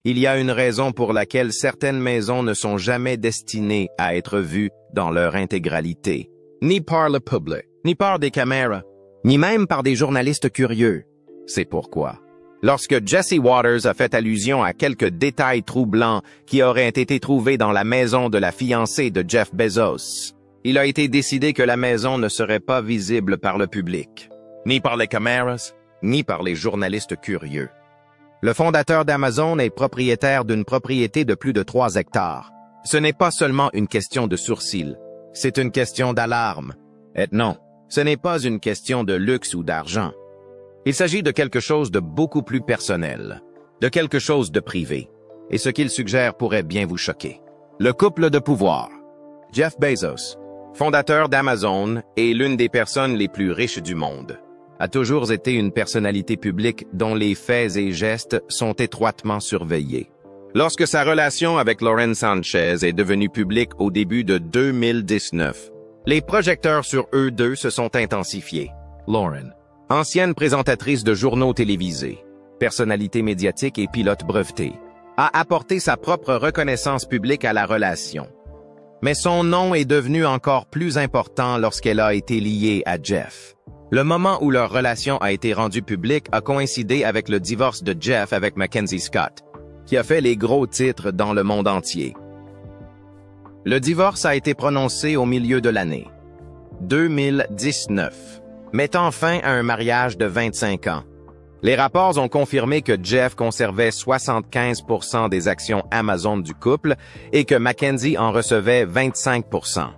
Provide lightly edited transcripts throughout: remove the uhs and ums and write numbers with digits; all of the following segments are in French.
Il y a une raison pour laquelle certaines maisons ne sont jamais destinées à être vues dans leur intégralité, ni par le public, ni par des caméras, ni même par des journalistes curieux. C'est pourquoi, lorsque Jesse Waters a fait allusion à quelques détails troublants qui auraient été trouvés dans la maison de la fiancée de Jeff Bezos, il a été décidé que la maison ne serait pas visible par le public, ni par les caméras, ni par les journalistes curieux. Le fondateur d'Amazon est propriétaire d'une propriété de plus de 3 hectares. Ce n'est pas seulement une question de sourcils, c'est une question d'alarme. Et non, ce n'est pas une question de luxe ou d'argent. Il s'agit de quelque chose de beaucoup plus personnel, de quelque chose de privé, et ce qu'il suggère pourrait bien vous choquer. Le couple de pouvoir. Jeff Bezos, fondateur d'Amazon et l'une des personnes les plus riches du monde, a toujours été une personnalité publique dont les faits et gestes sont étroitement surveillés. Lorsque sa relation avec Lauren Sanchez est devenue publique au début de 2019, les projecteurs sur eux deux se sont intensifiés. Lauren, ancienne présentatrice de journaux télévisés, personnalité médiatique et pilote breveté, a apporté sa propre reconnaissance publique à la relation. Mais son nom est devenu encore plus important lorsqu'elle a été liée à Jeff. Le moment où leur relation a été rendue publique a coïncidé avec le divorce de Jeff avec Mackenzie Scott, qui a fait les gros titres dans le monde entier. Le divorce a été prononcé au milieu de l'année 2019, mettant fin à un mariage de 25 ans. Les rapports ont confirmé que Jeff conservait 75% des actions Amazon du couple et que Mackenzie en recevait 25%.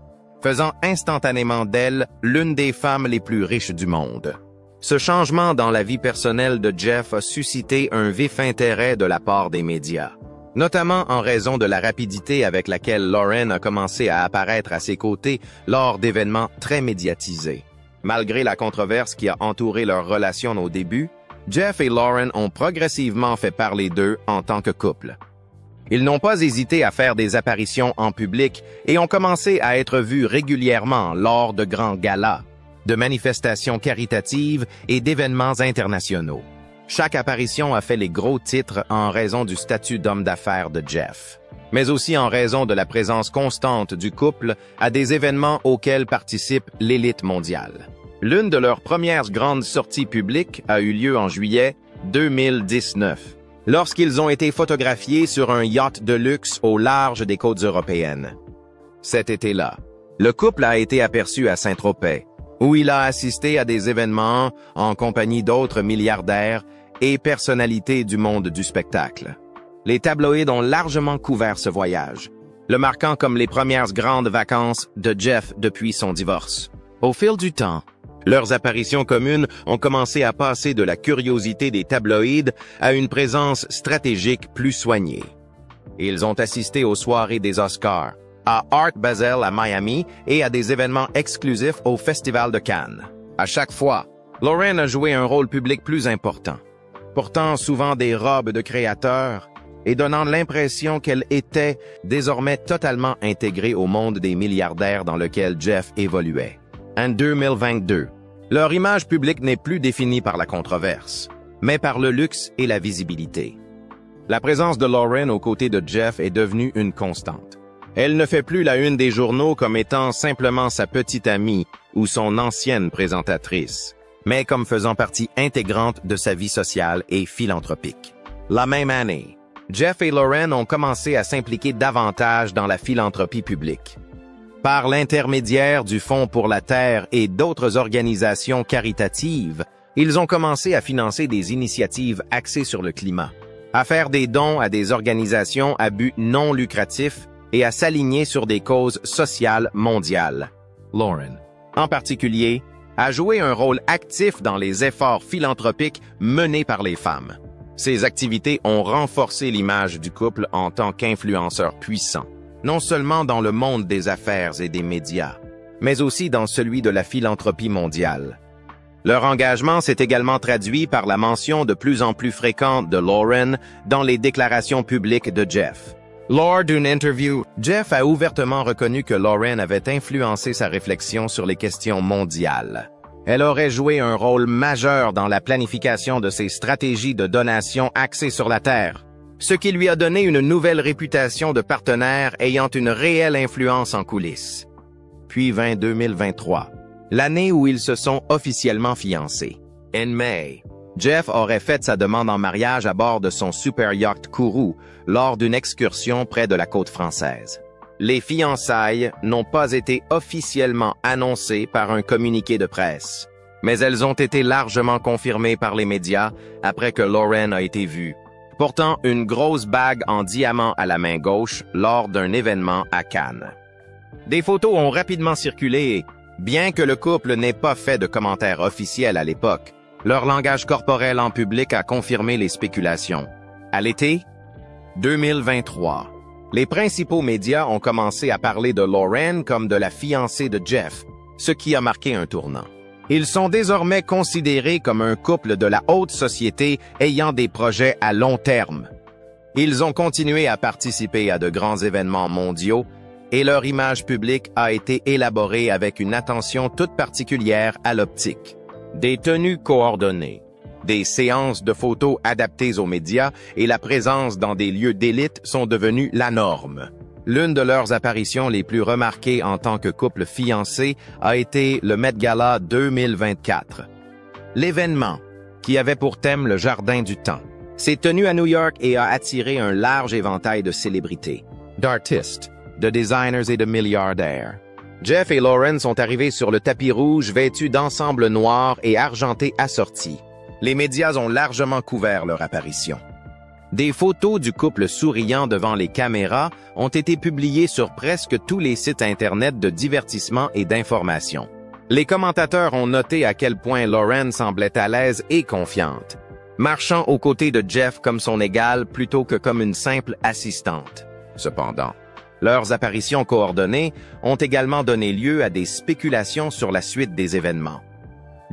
Faisant instantanément d'elle l'une des femmes les plus riches du monde. Ce changement dans la vie personnelle de Jeff a suscité un vif intérêt de la part des médias, notamment en raison de la rapidité avec laquelle Lauren a commencé à apparaître à ses côtés lors d'événements très médiatisés. Malgré la controverse qui a entouré leur relation au début, Jeff et Lauren ont progressivement fait parler d'eux en tant que couple. Ils n'ont pas hésité à faire des apparitions en public et ont commencé à être vus régulièrement lors de grands galas, de manifestations caritatives et d'événements internationaux. Chaque apparition a fait les gros titres en raison du statut d'homme d'affaires de Jeff, mais aussi en raison de la présence constante du couple à des événements auxquels participe l'élite mondiale. L'une de leurs premières grandes sorties publiques a eu lieu en juillet 2019. Lorsqu'ils ont été photographiés sur un yacht de luxe au large des côtes européennes. Cet été-là, le couple a été aperçu à Saint-Tropez, où il a assisté à des événements en compagnie d'autres milliardaires et personnalités du monde du spectacle. Les tabloïds ont largement couvert ce voyage, le marquant comme les premières grandes vacances de Jeff depuis son divorce. Au fil du temps, leurs apparitions communes ont commencé à passer de la curiosité des tabloïds à une présence stratégique plus soignée. Ils ont assisté aux soirées des Oscars, à Art Basel à Miami et à des événements exclusifs au Festival de Cannes. À chaque fois, Lauren a joué un rôle public plus important, portant souvent des robes de créateur et donnant l'impression qu'elle était désormais totalement intégrée au monde des milliardaires dans lequel Jeff évoluait. En 2022, leur image publique n'est plus définie par la controverse, mais par le luxe et la visibilité. La présence de Lauren aux côtés de Jeff est devenue une constante. Elle ne fait plus la une des journaux comme étant simplement sa petite amie ou son ancienne présentatrice, mais comme faisant partie intégrante de sa vie sociale et philanthropique. La même année, Jeff et Lauren ont commencé à s'impliquer davantage dans la philanthropie publique. Par l'intermédiaire du Fonds pour la Terre et d'autres organisations caritatives, ils ont commencé à financer des initiatives axées sur le climat, à faire des dons à des organisations à but non lucratif et à s'aligner sur des causes sociales mondiales. Lauren, en particulier, a joué un rôle actif dans les efforts philanthropiques menés par les femmes. Ces activités ont renforcé l'image du couple en tant qu'influenceur puissant, non seulement dans le monde des affaires et des médias, mais aussi dans celui de la philanthropie mondiale. Leur engagement s'est également traduit par la mention de plus en plus fréquente de Lauren dans les déclarations publiques de Jeff. Lors d'une interview, Jeff a ouvertement reconnu que Lauren avait influencé sa réflexion sur les questions mondiales. Elle aurait joué un rôle majeur dans la planification de ses stratégies de donation axées sur la Terre. ce qui lui a donné une nouvelle réputation de partenaire ayant une réelle influence en coulisses. Puis vint 2023, l'année où ils se sont officiellement fiancés. En mai, Jeff aurait fait sa demande en mariage à bord de son super yacht Kourou lors d'une excursion près de la côte française. Les fiançailles n'ont pas été officiellement annoncées par un communiqué de presse, mais elles ont été largement confirmées par les médias après que Lauren a été vue, portant une grosse bague en diamant à la main gauche lors d'un événement à Cannes. Des photos ont rapidement circulé et, bien que le couple n'ait pas fait de commentaires officiels à l'époque, leur langage corporel en public a confirmé les spéculations. À l'été 2023, les principaux médias ont commencé à parler de Lauren comme de la fiancée de Jeff, ce qui a marqué un tournant. Ils sont désormais considérés comme un couple de la haute société ayant des projets à long terme. Ils ont continué à participer à de grands événements mondiaux et leur image publique a été élaborée avec une attention toute particulière à l'optique. Des tenues coordonnées, des séances de photos adaptées aux médias et la présence dans des lieux d'élite sont devenues la norme. L'une de leurs apparitions les plus remarquées en tant que couple fiancé a été le Met Gala 2024. L'événement, qui avait pour thème le Jardin du Temps, s'est tenu à New York et a attiré un large éventail de célébrités, d'artistes, de designers et de milliardaires. Jeff et Lauren sont arrivés sur le tapis rouge vêtus d'ensembles noirs et argentés assortis. Les médias ont largement couvert leur apparition. Des photos du couple souriant devant les caméras ont été publiées sur presque tous les sites Internet de divertissement et d'information. Les commentateurs ont noté à quel point Lauren semblait à l'aise et confiante, marchant aux côtés de Jeff comme son égal plutôt que comme une simple assistante. Cependant, leurs apparitions coordonnées ont également donné lieu à des spéculations sur la suite des événements.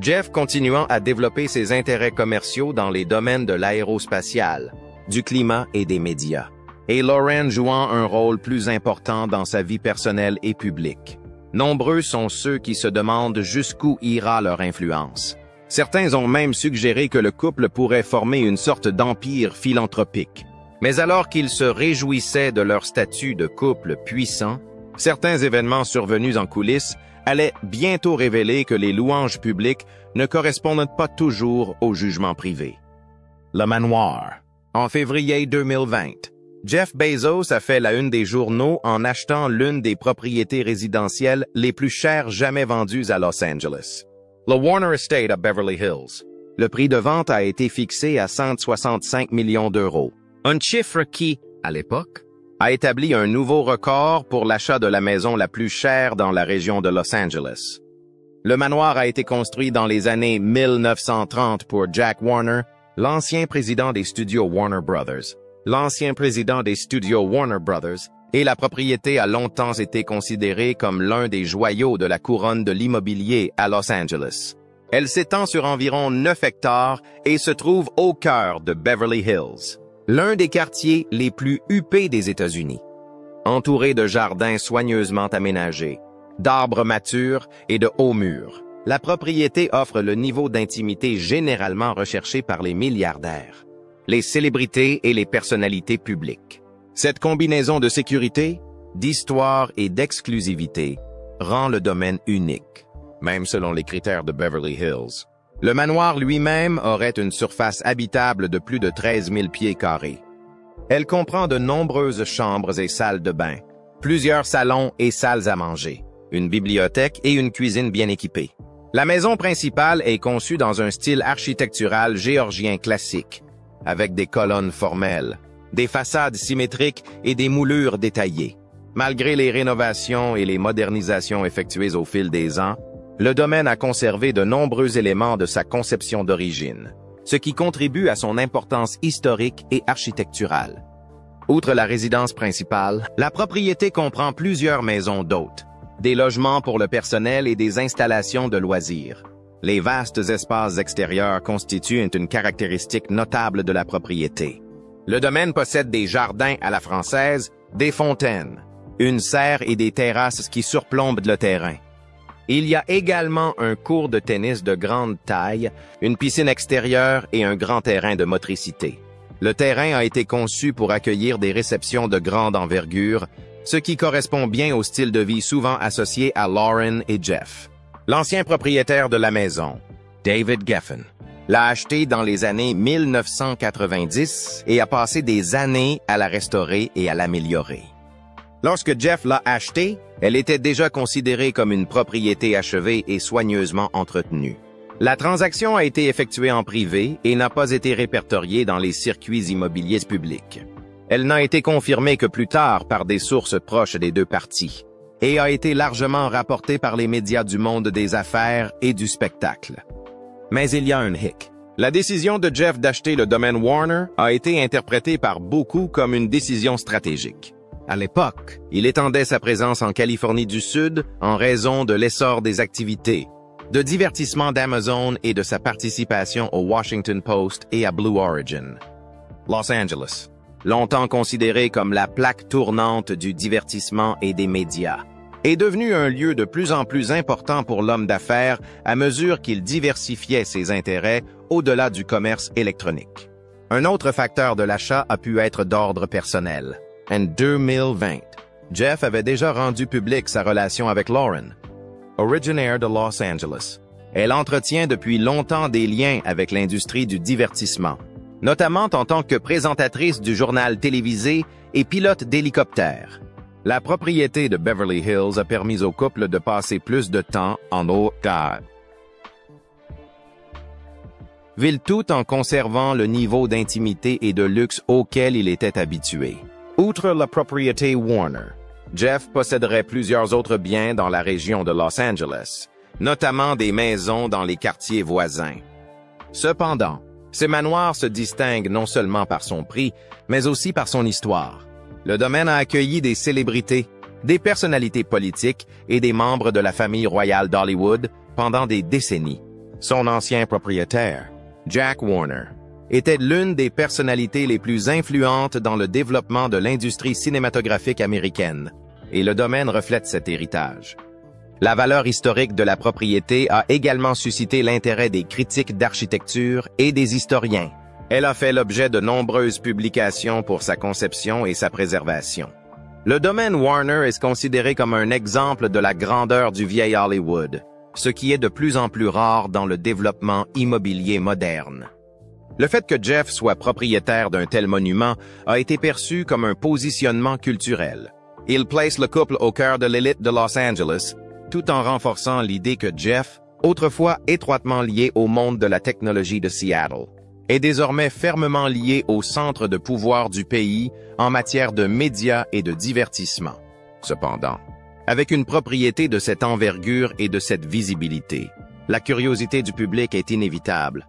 Jeff continuant à développer ses intérêts commerciaux dans les domaines de l'aérospatial, du climat et des médias, et Lauren jouant un rôle plus important dans sa vie personnelle et publique. Nombreux sont ceux qui se demandent jusqu'où ira leur influence. Certains ont même suggéré que le couple pourrait former une sorte d'empire philanthropique. Mais alors qu'ils se réjouissaient de leur statut de couple puissant, certains événements survenus en coulisses allaient bientôt révéler que les louanges publiques ne correspondent pas toujours au jugement privé. Le manoir. En février 2020, Jeff Bezos a fait la une des journaux en achetant l'une des propriétés résidentielles les plus chères jamais vendues à Los Angeles, le Warner Estate à Beverly Hills. Le prix de vente a été fixé à 165 millions d'euros. Un chiffre qui, à l'époque, a établi un nouveau record pour l'achat de la maison la plus chère dans la région de Los Angeles. Le manoir a été construit dans les années 1930 pour Jack Warner, l'ancien président des studios Warner Brothers. Et la propriété a longtemps été considérée comme l'un des joyaux de la couronne de l'immobilier à Los Angeles. Elle s'étend sur environ 9 hectares et se trouve au cœur de Beverly Hills, l'un des quartiers les plus huppés des États-Unis. Entouré de jardins soigneusement aménagés, d'arbres matures et de hauts murs, la propriété offre le niveau d'intimité généralement recherché par les milliardaires, les célébrités et les personnalités publiques. Cette combinaison de sécurité, d'histoire et d'exclusivité rend le domaine unique, même selon les critères de Beverly Hills. Le manoir lui-même aurait une surface habitable de plus de 13 000 pieds carrés. Elle comprend de nombreuses chambres et salles de bain, plusieurs salons et salles à manger, une bibliothèque et une cuisine bien équipée. La maison principale est conçue dans un style architectural géorgien classique, avec des colonnes formelles, des façades symétriques et des moulures détaillées. Malgré les rénovations et les modernisations effectuées au fil des ans, le domaine a conservé de nombreux éléments de sa conception d'origine, ce qui contribue à son importance historique et architecturale. Outre la résidence principale, la propriété comprend plusieurs maisons d'hôtes, des logements pour le personnel et des installations de loisirs. Les vastes espaces extérieurs constituent une caractéristique notable de la propriété. Le domaine possède des jardins à la française, des fontaines, une serre et des terrasses qui surplombent le terrain. Il y a également un court de tennis de grande taille, une piscine extérieure et un grand terrain de motricité. Le terrain a été conçu pour accueillir des réceptions de grande envergure, ce qui correspond bien au style de vie souvent associé à Lauren et Jeff. L'ancien propriétaire de la maison, David Geffen, l'a acheté dans les années 1990 et a passé des années à la restaurer et à l'améliorer. Lorsque Jeff l'a achetée, elle était déjà considérée comme une propriété achevée et soigneusement entretenue. La transaction a été effectuée en privé et n'a pas été répertoriée dans les circuits immobiliers publics. Elle n'a été confirmée que plus tard par des sources proches des deux parties et a été largement rapportée par les médias du monde des affaires et du spectacle. Mais il y a un hic. La décision de Jeff d'acheter le domaine Warner a été interprétée par beaucoup comme une décision stratégique. À l'époque, il étendait sa présence en Californie du Sud en raison de l'essor des activités, de divertissement d'Amazon et de sa participation au Washington Post et à Blue Origin. Los Angeles, longtemps considéré comme la plaque tournante du divertissement et des médias, est devenu un lieu de plus en plus important pour l'homme d'affaires à mesure qu'il diversifiait ses intérêts au-delà du commerce électronique. Un autre facteur de l'achat a pu être d'ordre personnel. En 2020, Jeff avait déjà rendu public sa relation avec Lauren, originaire de Los Angeles. Elle entretient depuis longtemps des liens avec l'industrie du divertissement, notamment en tant que présentatrice du journal télévisé et pilote d'hélicoptère. La propriété de Beverly Hills a permis au couple de passer plus de temps en Haute-Terre, ville tout en conservant le niveau d'intimité et de luxe auquel il était habitué. Outre la propriété Warner, Jeff posséderait plusieurs autres biens dans la région de Los Angeles, notamment des maisons dans les quartiers voisins. Cependant, ces manoirs se distinguent non seulement par son prix, mais aussi par son histoire. Le domaine a accueilli des célébrités, des personnalités politiques et des membres de la famille royale d'Hollywood pendant des décennies. Son ancien propriétaire, Jack Warner, était l'une des personnalités les plus influentes dans le développement de l'industrie cinématographique américaine, et le domaine reflète cet héritage. La valeur historique de la propriété a également suscité l'intérêt des critiques d'architecture et des historiens. Elle a fait l'objet de nombreuses publications pour sa conception et sa préservation. Le domaine Warner est considéré comme un exemple de la grandeur du vieil Hollywood, ce qui est de plus en plus rare dans le développement immobilier moderne. Le fait que Jeff soit propriétaire d'un tel monument a été perçu comme un positionnement culturel. Il place le couple au cœur de l'élite de Los Angeles, tout en renforçant l'idée que Jeff, autrefois étroitement lié au monde de la technologie de Seattle, est désormais fermement lié au centre de pouvoir du pays en matière de médias et de divertissement. Cependant, avec une propriété de cette envergure et de cette visibilité, la curiosité du public est inévitable.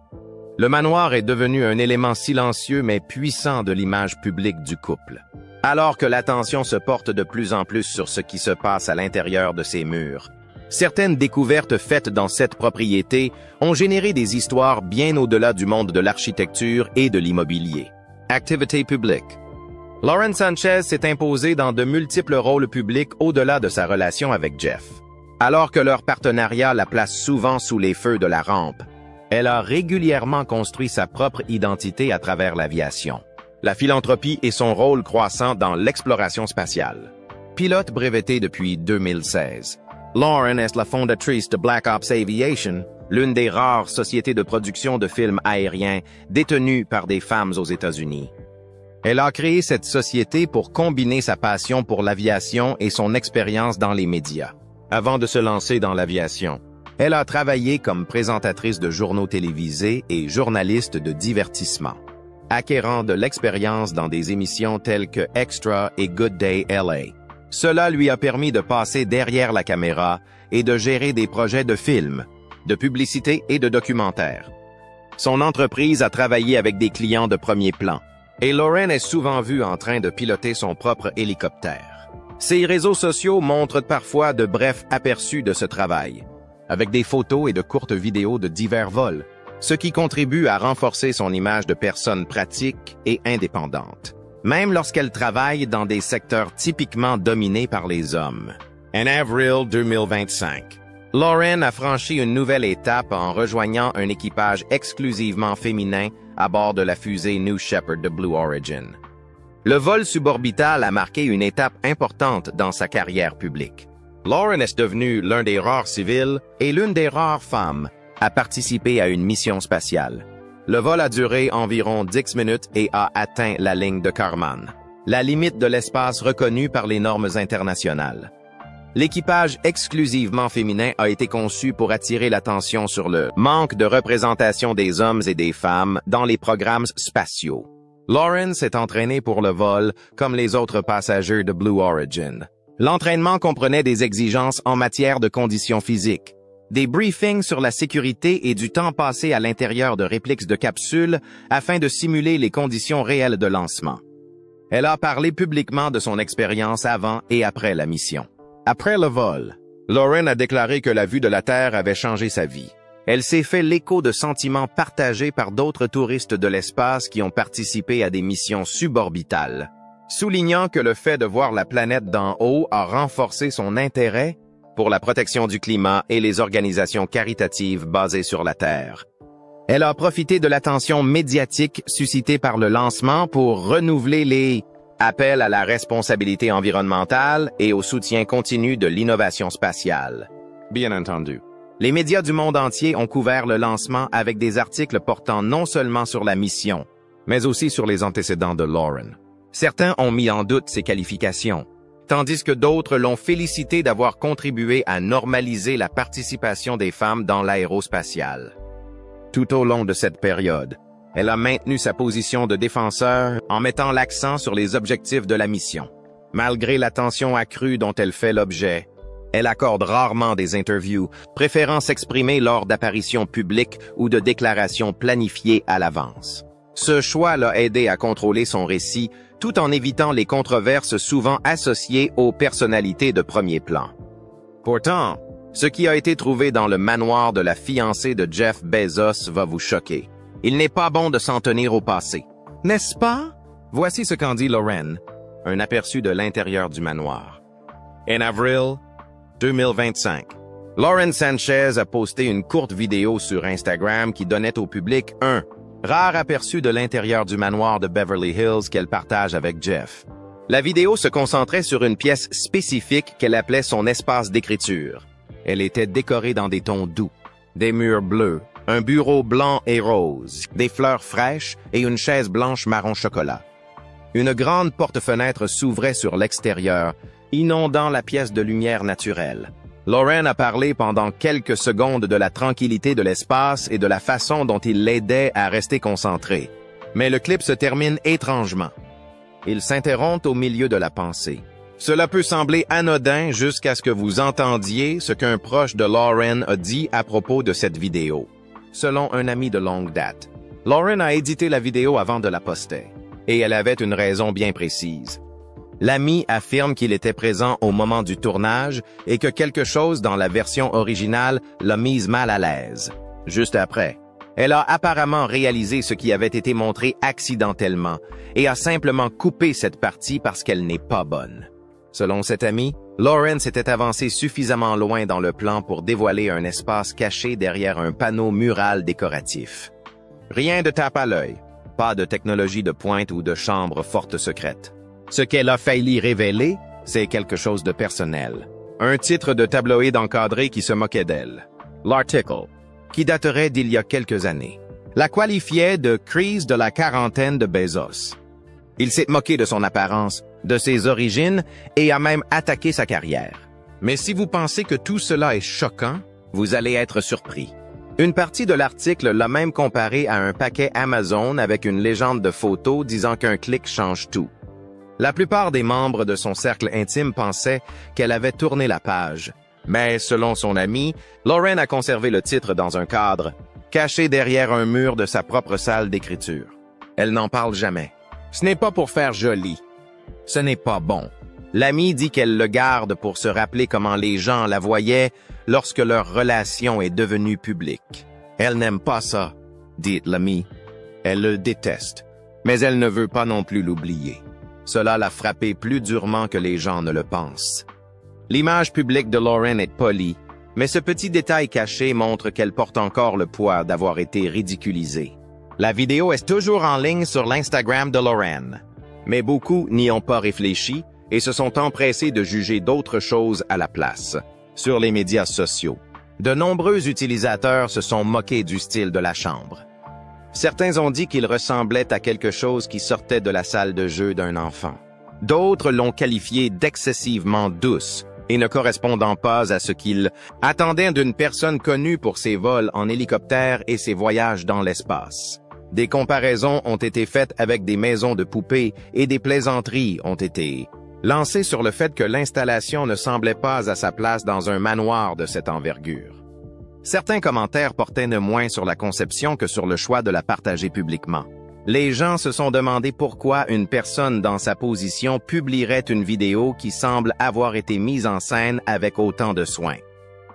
Le manoir est devenu un élément silencieux mais puissant de l'image publique du couple. Alors que l'attention se porte de plus en plus sur ce qui se passe à l'intérieur de ces murs, certaines découvertes faites dans cette propriété ont généré des histoires bien au-delà du monde de l'architecture et de l'immobilier. Activité publique. Lauren Sanchez s'est imposée dans de multiples rôles publics au-delà de sa relation avec Jeff. Alors que leur partenariat la place souvent sous les feux de la rampe, elle a régulièrement construit sa propre identité à travers l'aviation, la philanthropie et son rôle croissant dans l'exploration spatiale. Pilote brevetée depuis 2016, Lauren est la fondatrice de Black Ops Aviation, l'une des rares sociétés de production de films aériens détenues par des femmes aux États-Unis. Elle a créé cette société pour combiner sa passion pour l'aviation et son expérience dans les médias. Avant de se lancer dans l'aviation, elle a travaillé comme présentatrice de journaux télévisés et journaliste de divertissement, acquérant de l'expérience dans des émissions telles que Extra et Good Day LA. Cela lui a permis de passer derrière la caméra et de gérer des projets de films, de publicité et de documentaires. Son entreprise a travaillé avec des clients de premier plan, et Lauren est souvent vue en train de piloter son propre hélicoptère. Ses réseaux sociaux montrent parfois de brefs aperçus de ce travail, avec des photos et de courtes vidéos de divers vols, ce qui contribue à renforcer son image de personne pratique et indépendante, même lorsqu'elle travaille dans des secteurs typiquement dominés par les hommes. En avril 2025, Lauren a franchi une nouvelle étape en rejoignant un équipage exclusivement féminin à bord de la fusée New Shepard de Blue Origin. Le vol suborbital a marqué une étape importante dans sa carrière publique. Lauren est devenue l'un des rares civils et l'une des rares femmes à participer à une mission spatiale. Le vol a duré environ 10 minutes et a atteint la ligne de Kármán, la limite de l'espace reconnue par les normes internationales. L'équipage exclusivement féminin a été conçu pour attirer l'attention sur le manque de représentation des hommes et des femmes dans les programmes spatiaux. Lauren s'est entraînée pour le vol comme les autres passagers de Blue Origin. L'entraînement comprenait des exigences en matière de conditions physiques, des briefings sur la sécurité et du temps passé à l'intérieur de répliques de capsules afin de simuler les conditions réelles de lancement. Elle a parlé publiquement de son expérience avant et après la mission. Après le vol, Lauren a déclaré que la vue de la Terre avait changé sa vie. Elle s'est fait l'écho de sentiments partagés par d'autres touristes de l'espace qui ont participé à des missions suborbitales, soulignant que le fait de voir la planète d'en haut a renforcé son intérêt pour la protection du climat et les organisations caritatives basées sur la Terre. Elle a profité de l'attention médiatique suscitée par le lancement pour renouveler les appels à la responsabilité environnementale et au soutien continu de l'innovation spatiale. Bien entendu. Les médias du monde entier ont couvert le lancement avec des articles portant non seulement sur la mission, mais aussi sur les antécédents de Lauren. Certains ont mis en doute ses qualifications, tandis que d'autres l'ont félicité d'avoir contribué à normaliser la participation des femmes dans l'aérospatiale. Tout au long de cette période, elle a maintenu sa position de défenseur en mettant l'accent sur les objectifs de la mission. Malgré l'attention accrue dont elle fait l'objet, elle accorde rarement des interviews, préférant s'exprimer lors d'apparitions publiques ou de déclarations planifiées à l'avance. Ce choix l'a aidé à contrôler son récit tout en évitant les controverses souvent associées aux personnalités de premier plan. Pourtant, ce qui a été trouvé dans le manoir de la fiancée de Jeff Bezos va vous choquer. Il n'est pas bon de s'en tenir au passé. N'est-ce pas? Voici ce qu'en dit Lauren, un aperçu de l'intérieur du manoir. En avril 2025, Lauren Sanchez a posté une courte vidéo sur Instagram qui donnait au public un rare aperçu de l'intérieur du manoir de Beverly Hills qu'elle partage avec Jeff. La vidéo se concentrait sur une pièce spécifique qu'elle appelait son espace d'écriture. Elle était décorée dans des tons doux, des murs bleus, un bureau blanc et rose, des fleurs fraîches et une chaise blanche marron chocolat. Une grande porte-fenêtre s'ouvrait sur l'extérieur, inondant la pièce de lumière naturelle. Lauren a parlé pendant quelques secondes de la tranquillité de l'espace et de la façon dont il l'aidait à rester concentré. Mais le clip se termine étrangement. Il s'interrompt au milieu de la pensée. Cela peut sembler anodin jusqu'à ce que vous entendiez ce qu'un proche de Lauren a dit à propos de cette vidéo. Selon un ami de longue date, Lauren a édité la vidéo avant de la poster, et elle avait une raison bien précise. L'ami affirme qu'il était présent au moment du tournage et que quelque chose dans la version originale l'a mise mal à l'aise. Juste après, elle a apparemment réalisé ce qui avait été montré accidentellement et a simplement coupé cette partie parce qu'elle n'est pas bonne. Selon cet ami, Lauren s'était avancée suffisamment loin dans le plan pour dévoiler un espace caché derrière un panneau mural décoratif. Rien de tape à l'œil, pas de technologie de pointe ou de chambre forte secrète. Ce qu'elle a failli révéler, c'est quelque chose de personnel. Un titre de tabloïd encadré qui se moquait d'elle. L'article, qui daterait d'il y a quelques années, la qualifiait de « crise de la quarantaine de Bezos ». Il s'est moqué de son apparence, de ses origines et a même attaqué sa carrière. Mais si vous pensez que tout cela est choquant, vous allez être surpris. Une partie de l'article l'a même comparé à un paquet Amazon avec une légende de photos disant qu'un clic change tout. La plupart des membres de son cercle intime pensaient qu'elle avait tourné la page. Mais selon son ami, Lauren a conservé le titre dans un cadre, caché derrière un mur de sa propre salle d'écriture. Elle n'en parle jamais. Ce n'est pas pour faire joli. Ce n'est pas bon. L'ami dit qu'elle le garde pour se rappeler comment les gens la voyaient lorsque leur relation est devenue publique. Elle n'aime pas ça, dit l'ami. Elle le déteste, mais elle ne veut pas non plus l'oublier. Cela l'a frappé plus durement que les gens ne le pensent. L'image publique de Lauren est polie, mais ce petit détail caché montre qu'elle porte encore le poids d'avoir été ridiculisée. La vidéo est toujours en ligne sur l'Instagram de Lauren. Mais beaucoup n'y ont pas réfléchi et se sont empressés de juger d'autres choses à la place. Sur les médias sociaux, de nombreux utilisateurs se sont moqués du style de la chambre. Certains ont dit qu'il ressemblait à quelque chose qui sortait de la salle de jeu d'un enfant. D'autres l'ont qualifié d'excessivement douce et ne correspondant pas à ce qu'ils attendaient d'une personne connue pour ses vols en hélicoptère et ses voyages dans l'espace. Des comparaisons ont été faites avec des maisons de poupées et des plaisanteries ont été lancées sur le fait que l'installation ne semblait pas à sa place dans un manoir de cette envergure. Certains commentaires portaient moins sur la conception que sur le choix de la partager publiquement. Les gens se sont demandé pourquoi une personne dans sa position publierait une vidéo qui semble avoir été mise en scène avec autant de soin,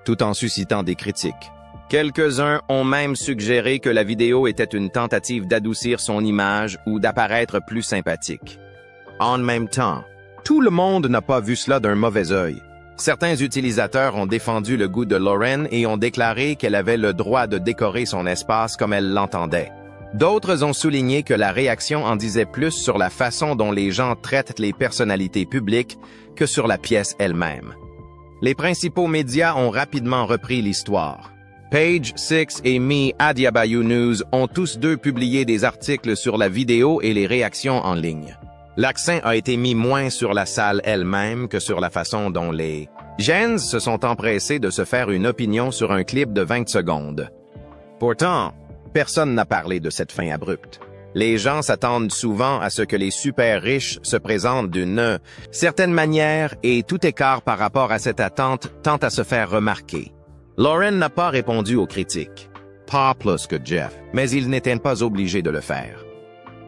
tout en suscitant des critiques. Quelques-uns ont même suggéré que la vidéo était une tentative d'adoucir son image ou d'apparaître plus sympathique. En même temps, tout le monde n'a pas vu cela d'un mauvais œil. Certains utilisateurs ont défendu le goût de Lauren et ont déclaré qu'elle avait le droit de décorer son espace comme elle l'entendait. D'autres ont souligné que la réaction en disait plus sur la façon dont les gens traitent les personnalités publiques que sur la pièce elle-même. Les principaux médias ont rapidement repris l'histoire. Page 6 et Me Adiabayou News ont tous deux publié des articles sur la vidéo et les réactions en ligne. L'accent a été mis moins sur la salle elle-même que sur la façon dont les gens se sont empressés de se faire une opinion sur un clip de 20 secondes. Pourtant, personne n'a parlé de cette fin abrupte. Les gens s'attendent souvent à ce que les super riches se présentent d'une certaine manière et tout écart par rapport à cette attente tend à se faire remarquer. Lauren n'a pas répondu aux critiques. Pas plus que Jeff, mais il n'était pas obligé de le faire.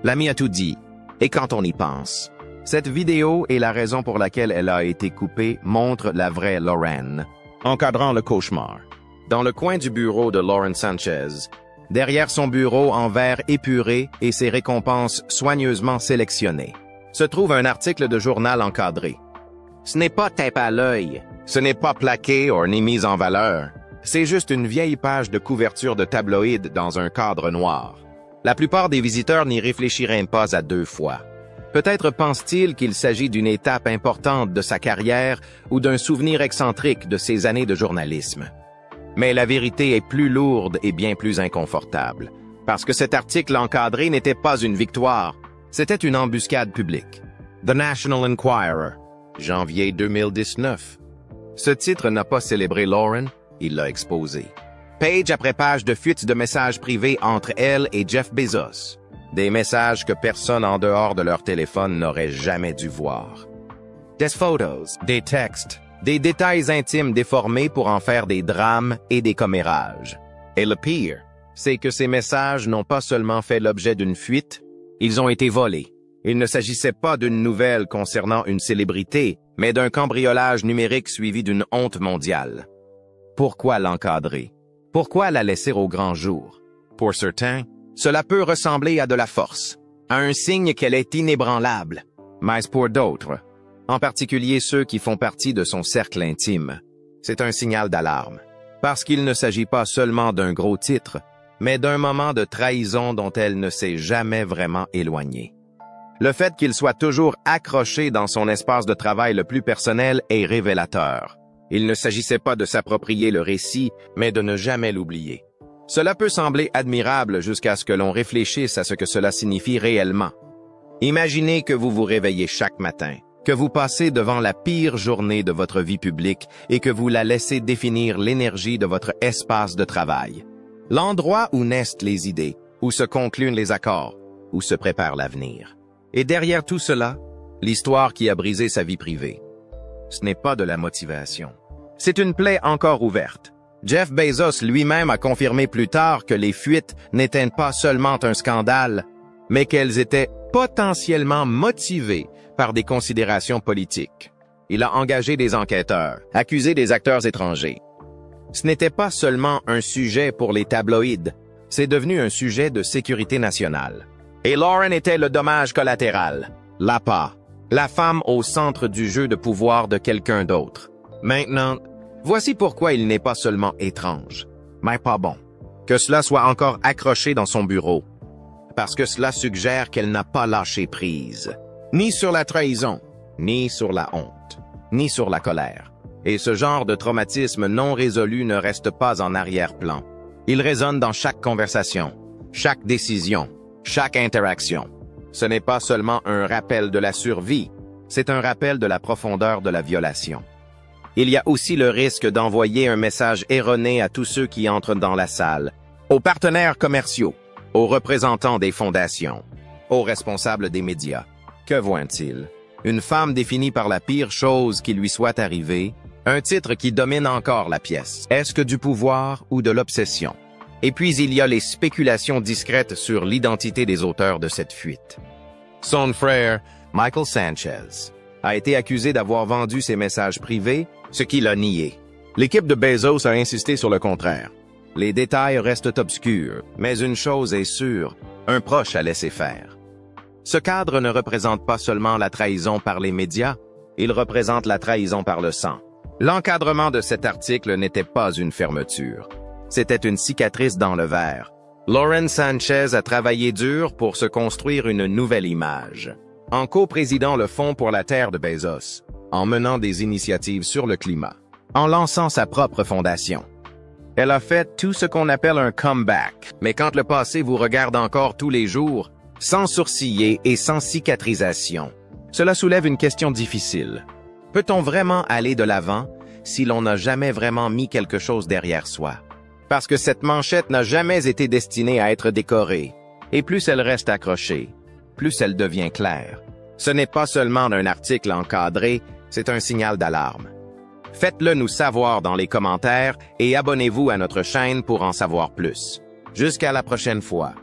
L'ami a tout dit. Et quand on y pense, cette vidéo et la raison pour laquelle elle a été coupée montrent la vraie Lauren, encadrant le cauchemar. Dans le coin du bureau de Lauren Sanchez, derrière son bureau en verre épuré et ses récompenses soigneusement sélectionnées, se trouve un article de journal encadré. Ce n'est pas tape à l'œil, ce n'est pas plaqué ou ni mis en valeur, c'est juste une vieille page de couverture de tabloïd dans un cadre noir. La plupart des visiteurs n'y réfléchiraient pas à deux fois. Peut-être pense-t-il qu'il s'agit d'une étape importante de sa carrière ou d'un souvenir excentrique de ses années de journalisme. Mais la vérité est plus lourde et bien plus inconfortable, parce que cet article encadré n'était pas une victoire, c'était une embuscade publique. The National Enquirer, janvier 2019. Ce titre n'a pas célébré Lauren, il l'a exposé. Page après page de fuites de messages privés entre elle et Jeff Bezos. Des messages que personne en dehors de leur téléphone n'aurait jamais dû voir. Des photos, des textes, des détails intimes déformés pour en faire des drames et des commérages. Et le pire, c'est que ces messages n'ont pas seulement fait l'objet d'une fuite, ils ont été volés. Il ne s'agissait pas d'une nouvelle concernant une célébrité, mais d'un cambriolage numérique suivi d'une honte mondiale. Pourquoi l'encadrer? Pourquoi la laisser au grand jour? Pour certains, cela peut ressembler à de la force, à un signe qu'elle est inébranlable. Mais pour d'autres, en particulier ceux qui font partie de son cercle intime, c'est un signal d'alarme. Parce qu'il ne s'agit pas seulement d'un gros titre, mais d'un moment de trahison dont elle ne s'est jamais vraiment éloignée. Le fait qu'il soit toujours accroché dans son espace de travail le plus personnel est révélateur. Il ne s'agissait pas de s'approprier le récit, mais de ne jamais l'oublier. Cela peut sembler admirable jusqu'à ce que l'on réfléchisse à ce que cela signifie réellement. Imaginez que vous vous réveillez chaque matin, que vous passez devant la pire journée de votre vie publique et que vous la laissez définir l'énergie de votre espace de travail. L'endroit où naissent les idées, où se concluent les accords, où se prépare l'avenir. Et derrière tout cela, l'histoire qui a brisé sa vie privée. Ce n'est pas de la motivation. C'est une plaie encore ouverte. Jeff Bezos lui-même a confirmé plus tard que les fuites n'étaient pas seulement un scandale, mais qu'elles étaient potentiellement motivées par des considérations politiques. Il a engagé des enquêteurs, accusé des acteurs étrangers. Ce n'était pas seulement un sujet pour les tabloïds, c'est devenu un sujet de sécurité nationale. Et Lauren était le dommage collatéral, l'appât, la femme au centre du jeu de pouvoir de quelqu'un d'autre. Maintenant, voici pourquoi il n'est pas seulement étrange, mais pas bon, que cela soit encore accroché dans son bureau. parce que cela suggère qu'elle n'a pas lâché prise, ni sur la trahison, ni sur la honte, ni sur la colère. Et ce genre de traumatisme non résolu ne reste pas en arrière-plan. Il résonne dans chaque conversation, chaque décision, chaque interaction. Ce n'est pas seulement un rappel de la survie, c'est un rappel de la profondeur de la violation. Il y a aussi le risque d'envoyer un message erroné à tous ceux qui entrent dans la salle, aux partenaires commerciaux, aux représentants des fondations, aux responsables des médias. Que voient-ils? Une femme définie par la pire chose qui lui soit arrivée, un titre qui domine encore la pièce. Est-ce que du pouvoir ou de l'obsession? Et puis il y a les spéculations discrètes sur l'identité des auteurs de cette fuite. Son frère, Michael Sanchez, a été accusé d'avoir vendu ses messages privés, ce qu'il a nié. L'équipe de Bezos a insisté sur le contraire. Les détails restent obscurs, mais une chose est sûre, un proche a laissé faire. Ce cadre ne représente pas seulement la trahison par les médias, il représente la trahison par le sang. L'encadrement de cet article n'était pas une fermeture. C'était une cicatrice dans le verre. Lauren Sanchez a travaillé dur pour se construire une nouvelle image. En coprésidant le Fonds pour la Terre de Bezos, en menant des initiatives sur le climat, en lançant sa propre fondation. Elle a fait tout ce qu'on appelle un comeback. Mais quand le passé vous regarde encore tous les jours, sans sourciller et sans cicatrisation, cela soulève une question difficile. Peut-on vraiment aller de l'avant si l'on n'a jamais vraiment mis quelque chose derrière soi? Parce que cette manchette n'a jamais été destinée à être décorée. Et plus elle reste accrochée, plus elle devient claire. Ce n'est pas seulement un article encadré, c'est un signal d'alarme. Faites-le nous savoir dans les commentaires et abonnez-vous à notre chaîne pour en savoir plus. Jusqu'à la prochaine fois.